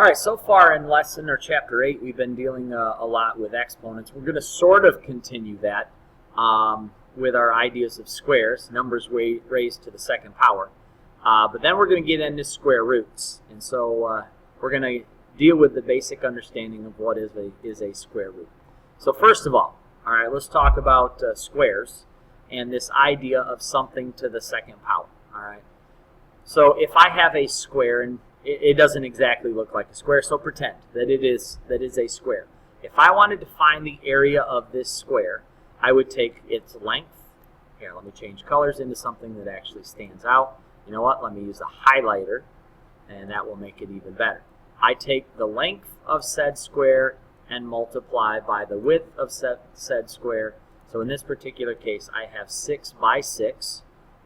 All right, so far in lesson or chapter 8, we've been dealing a lot with exponents. We're going to sort of continue that with our ideas of squares, numbers raised to the second power. But then we're going to get into square roots. And so we're going to deal with the basic understanding of what is a square root. So first of all right, let's talk about squares and this idea of something to the second power. All right. So if I have a square, and it doesn't exactly look like a square, so pretend that it is a square. If I wanted to find the area of this square, I would take its length. Here, let me change colors into something that actually stands out. You know what? Let me use a highlighter, and that will make it even better. I take the length of said square and multiply by the width of said square. So in this particular case, I have 6 by 6,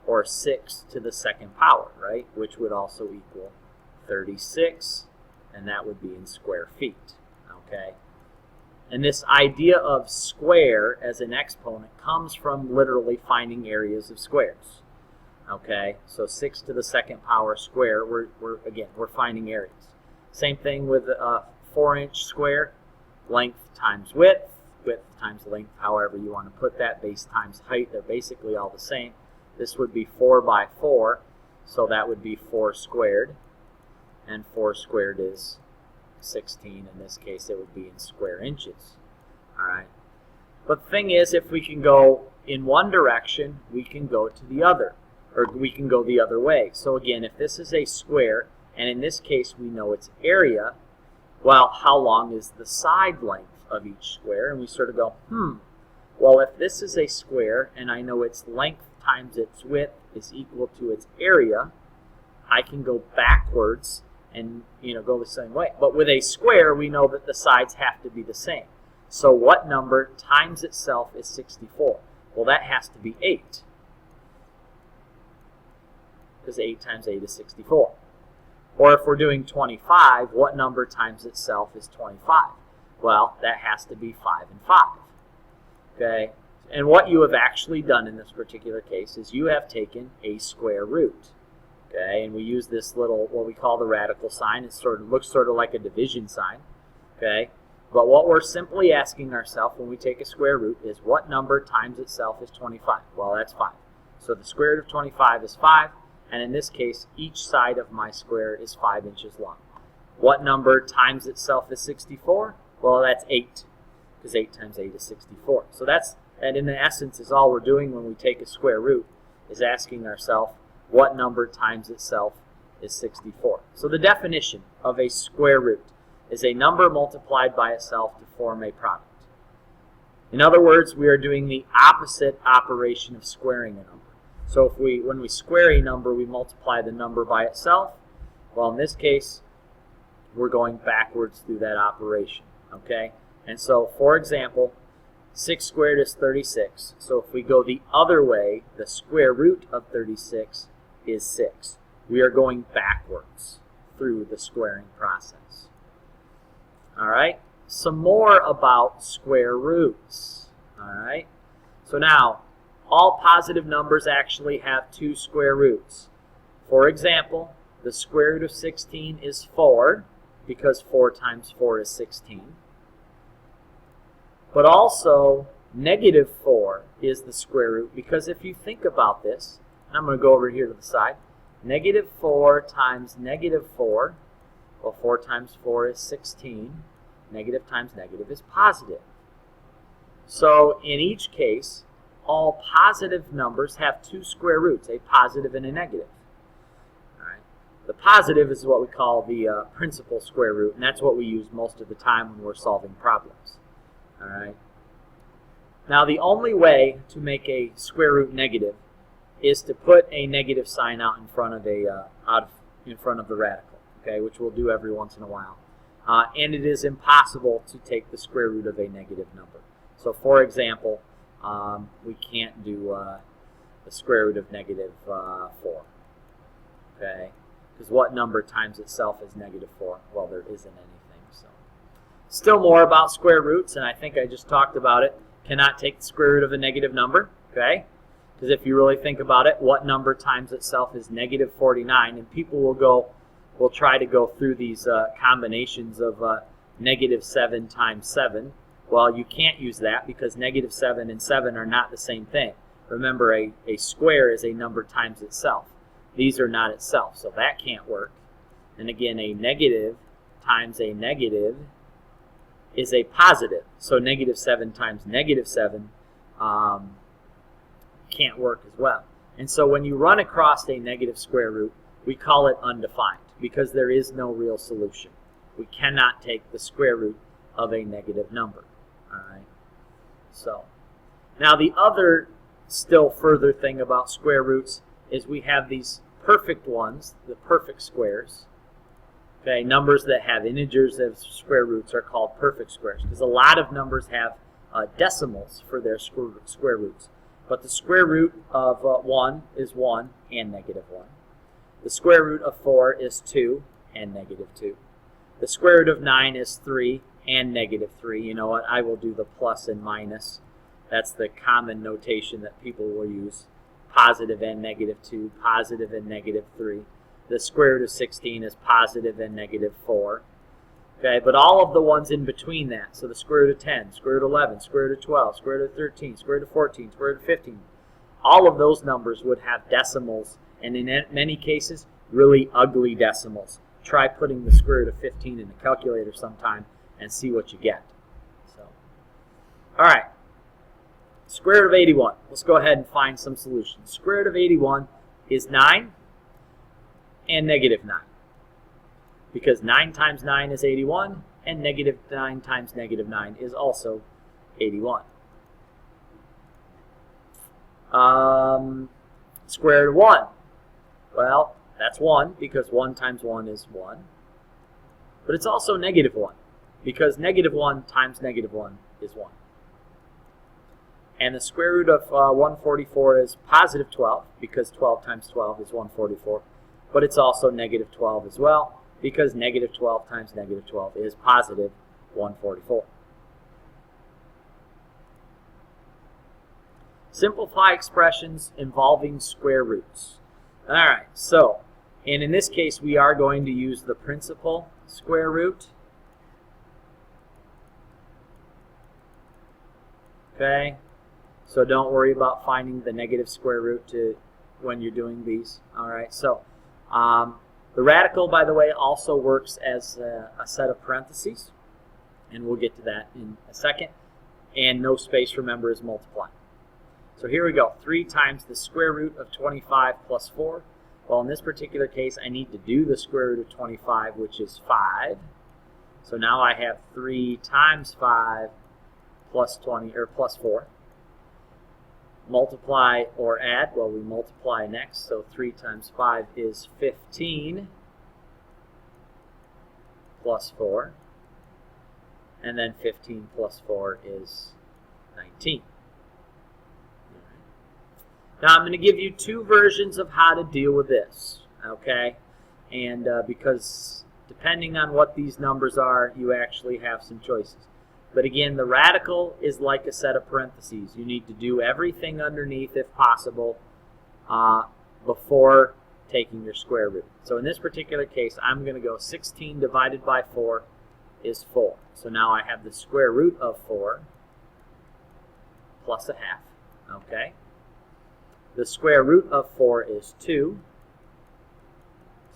or 6 to the second power, right? Which would also equal 36, and that would be in square feet, okay? And this idea of square as an exponent comes from literally finding areas of squares, okay? So 6 to the second power square, we're finding areas. Same thing with a 4-inch square, length times width, width times length, however you want to put that, base times height, they're basically all the same. This would be 4 by 4, so that would be 4 squared. And 4 squared is 16. In this case, it would be in square inches. All right. But the thing is, if we can go in one direction, we can go to the other, or we can go the other way. So again, if this is a square, and in this case we know its area, well, how long is the side length of each square? And we sort of go, well, if this is a square, and I know its length times its width is equal to its area, I can go backwards and go the same way. But with a square, we know that the sides have to be the same. So what number times itself is 64? Well, that has to be 8. Because 8 times 8 is 64. Or if we're doing 25, what number times itself is 25? Well, that has to be 5 and 5. Okay? And what you have actually done in this particular case is you have taken a square root. Okay, and we use this little, what we call the radical sign. It looks sort of like a division sign. Okay, but what we're simply asking ourselves when we take a square root is what number times itself is 25? Well, that's 5. So the square root of 25 is 5, and in this case, each side of my square is 5 inches long. What number times itself is 64? Well, that's 8, because 8 times 8 is 64. So that in essence is all we're doing when we take a square root, is asking ourselves, what number times itself is 64? So the definition of a square root is a number multiplied by itself to form a product. In other words, we are doing the opposite operation of squaring a number. So when we square a number, we multiply the number by itself. Well, in this case, we're going backwards through that operation. Okay? And so, for example, 6 squared is 36. So if we go the other way, the square root of 36 is 6. We are going backwards through the squaring process. All right? Some more about square roots. All right? So now, all positive numbers actually have 2 square roots. For example, the square root of 16 is 4, because 4 times 4 is 16. But also, negative 4 is the square root, because if you think about this, and I'm going to go over here to the side, negative 4 times negative 4, well, 4 times 4 is 16. Negative times negative is positive. So in each case, all positive numbers have 2 square roots, a positive and a negative. All right. The positive is what we call the principal square root, and that's what we use most of the time when we're solving problems. All right. Now, the only way to make a square root negative is to put a negative sign out in front of the radical, okay, which we'll do every once in a while. And it is impossible to take the square root of a negative number. So, for example, we can't do the square root of negative 4, okay? Because what number times itself is negative 4? Well, there isn't anything. So, still more about square roots, and I think I just talked about it. Cannot take the square root of a negative number, okay? Because if you really think about it, what number times itself is negative 49? And people will go, we'll try to go through these combinations of negative 7 times 7. Well, you can't use that because negative 7 and 7 are not the same thing. Remember, a square is a number times itself. These are not itself, so that can't work. And again, a negative times a negative is a positive. So negative 7 times negative 7 can't work as well. And so when you run across a negative square root, we call it undefined because there is no real solution. We cannot take the square root of a negative number. All right. So now the other still further thing about square roots is we have these perfect ones, the perfect squares. Okay, numbers that have integers as square roots are called perfect squares because a lot of numbers have decimals for their square roots. But the square root of 1 is 1 and negative 1. The square root of 4 is 2 and negative 2. The square root of 9 is 3 and negative 3. You know what? I will do the plus and minus. That's the common notation that people will use. Positive and negative 2, positive and negative 3. The square root of 16 is positive and negative 4. Okay, but all of the ones in between that, so the square root of 10, square root of 11, square root of 12, square root of 13, square root of 14, square root of 15, all of those numbers would have decimals, and in many cases, really ugly decimals. Try putting the square root of 15 in the calculator sometime and see what you get. So, all right, square root of 81. Let's go ahead and find some solutions. Square root of 81 is 9 and negative 9. Because 9 times 9 is 81, and negative 9 times negative 9 is also 81. Square root of 1. Well, that's 1, because 1 times 1 is 1. But it's also negative 1, because negative 1 times negative 1 is 1. And the square root of 144 is positive 12, because 12 times 12 is 144. But it's also negative 12 as well, because negative 12 times negative 12 is positive 144. Simplify expressions involving square roots. All right, so, and in this case, we are going to use the principal square root. Okay, so don't worry about finding the negative square root when you're doing these. All right, so the radical, by the way, also works as a set of parentheses, and we'll get to that in a second. And no space, remember, is multiplying. So here we go. 3 times the square root of 25 plus 4. Well, in this particular case, I need to do the square root of 25, which is 5. So now I have 3 times 5 plus 20, or plus 4. Multiply or add, well, we multiply next, so 3 times 5 is 15 plus 4, and then 15 plus 4 is 19. Now I'm going to give you 2 versions of how to deal with this, okay? And because depending on what these numbers are, you actually have some choices. But again, the radical is like a set of parentheses. You need to do everything underneath, if possible, before taking your square root. So in this particular case, I'm going to go 16 divided by 4 is 4. So now I have the square root of 4 plus a half. Okay. The square root of 4 is 2.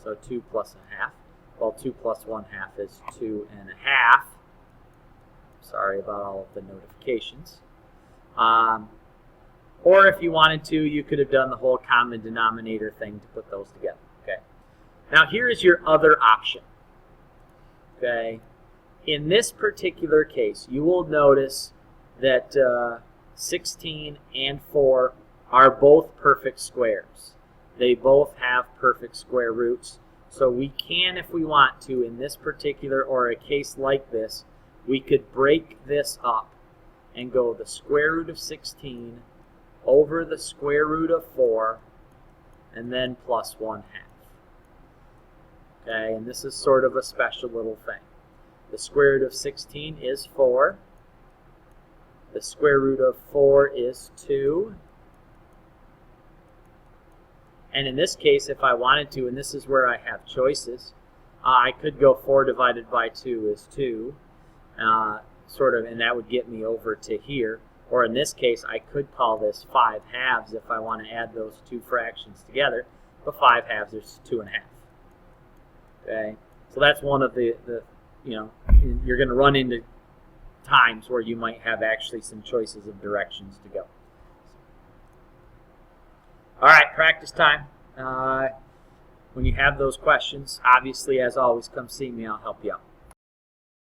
So 2 plus a half. Well, 2 plus 1/2 is 2 1/2. Sorry about all of the notifications. Or if you wanted to, you could have done the whole common denominator thing to put those together. Okay. Now here is your other option. Okay. In this particular case, you will notice that 16 and 4 are both perfect squares. They both have perfect square roots. So we can, if we want to, in this particular or a case like this, we could break this up and go the square root of 16 over the square root of 4 and then plus 1/2. Okay, and this is sort of a special little thing. The square root of 16 is 4. The square root of 4 is 2. And in this case, if I wanted to, and this is where I have choices, I could go 4 divided by 2 is 2, and that would get me over to here. Or in this case, I could call this 5 halves if I want to add those two fractions together. But 5 halves is 2 1/2. Okay, so that's one of the you're going to run into times where you might have actually some choices of directions to go. All right, practice time. When you have those questions, obviously, as always, come see me. I'll help you out.